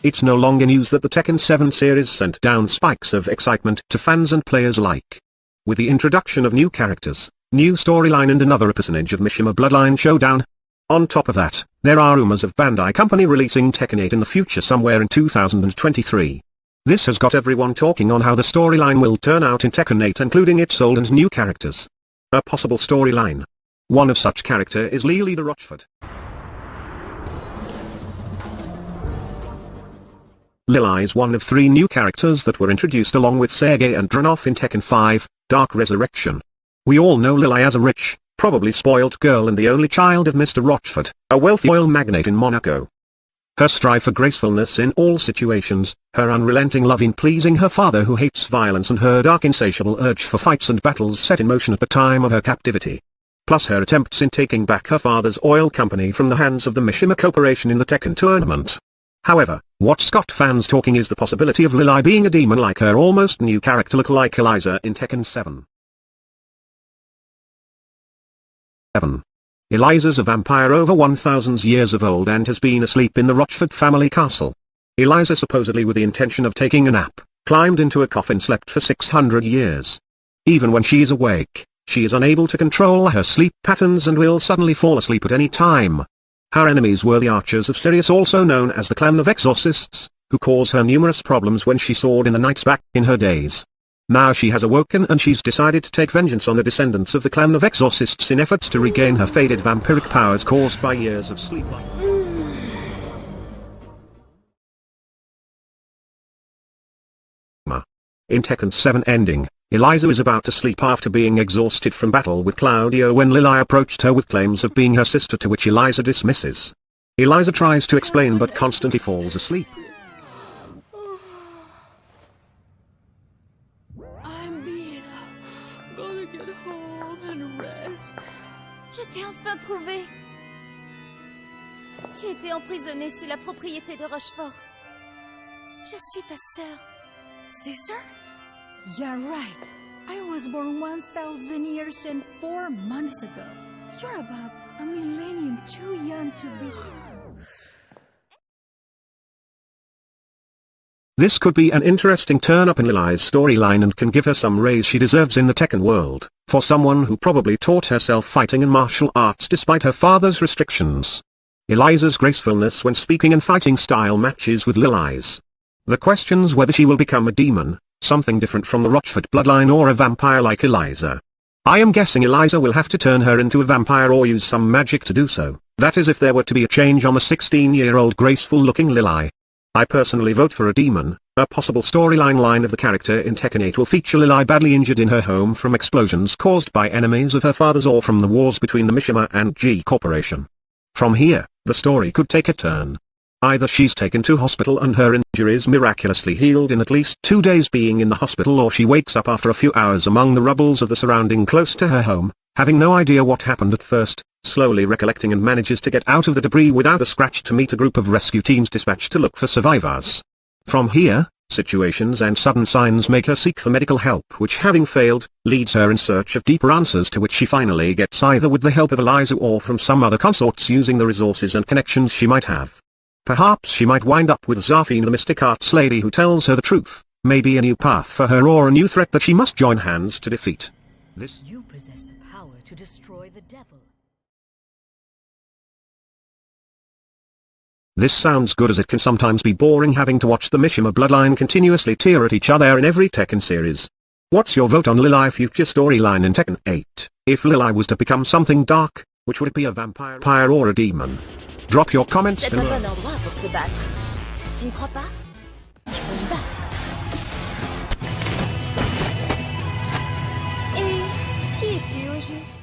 It's no longer news that the Tekken 7 series sent down spikes of excitement to fans and players alike. With the introduction of new characters, new storyline and another personage of Mishima Bloodline Showdown. On top of that, there are rumors of Bandai Company releasing Tekken 8 in the future somewhere in 2023. This has got everyone talking on how the storyline will turn out in Tekken 8, including its old and new characters. A possible storyline. One of such character is Lili the Rochefort. Lili is one of 3 new characters that were introduced along with Sergei and Dranov in Tekken 5, Dark Resurrection. We all know Lili as a rich, probably spoiled girl and the only child of Mr. Rochefort, a wealthy oil magnate in Monaco. Her strive for gracefulness in all situations, her unrelenting love in pleasing her father who hates violence, and her dark insatiable urge for fights and battles set in motion at the time of her captivity. Plus her attempts in taking back her father's oil company from the hands of the Mishima Corporation in the Tekken tournament. However, what's got fans talking is the possibility of Lili being a demon like her almost new character look-alike Eliza in Tekken 7. Eliza's a vampire over 1,000 years of old and has been asleep in the Rochefort family castle. Eliza, supposedly with the intention of taking a nap, climbed into a coffin, slept for 600 years. Even when she is awake, she is unable to control her sleep patterns and will suddenly fall asleep at any time. Her enemies were the Archers of Sirius, also known as the Clan of Exorcists, who caused her numerous problems when she soared in the nights back in her days. Now she has awoken and she's decided to take vengeance on the descendants of the Clan of Exorcists in efforts to regain her faded vampiric powers caused by years of sleep. In Tekken 7 ending, Eliza is about to sleep after being exhausted from battle with Claudio when Lili approached her with claims of being her sister, to which Eliza dismisses. Eliza tries to explain but constantly falls asleep. Je t'ai enfin trouvé. Tu étais emprisonnée sous la propriété de Rochefort. Je suis ta sœur. Sister? You're right. I was born 1,000 years and 4 months ago. You're about a millennium too young to be... This could be an interesting turn-up in Lili's storyline and can give her some raise she deserves in the Tekken world, for someone who probably taught herself fighting and martial arts despite her father's restrictions. Eliza's gracefulness when speaking and fighting style matches with Lili's. The question's whether she will become a demon, something different from the Rochefort bloodline, or a vampire like Eliza. I am guessing Eliza will have to turn her into a vampire or use some magic to do so, that is if there were to be a change on the 16-year-old graceful-looking Lili. I personally vote for a demon. A possible storyline line of the character in Tekken 8 will feature Lili badly injured in her home from explosions caused by enemies of her father's or from the wars between the Mishima and G Corporation. From here, the story could take a turn. Either she's taken to hospital and her injuries miraculously healed in at least 2 days being in the hospital, or she wakes up after a few hours among the rubbles of the surrounding close to her home, having no idea what happened at first, slowly recollecting, and manages to get out of the debris without a scratch to meet a group of rescue teams dispatched to look for survivors. From here, situations and sudden signs make her seek for medical help, which, having failed, leads her in search of deeper answers, to which she finally gets either with the help of Eliza or from some other consorts using the resources and connections she might have. Perhaps she might wind up with Zafine, the mystic arts lady who tells her the truth, maybe a new path for her or a new threat that she must join hands to defeat. You possess the power to destroy the devil. This sounds good, as it can sometimes be boring having to watch the Mishima bloodline continuously tear at each other in every Tekken series. What's your vote on Lili future storyline in Tekken 8? If Lili was to become something dark, which would it be, a vampire or a demon? Drop your comments C'est below. un bon endroit pour se battre. Tu ne crois pas? Tu peux me battre. Et qui es-tu au juste?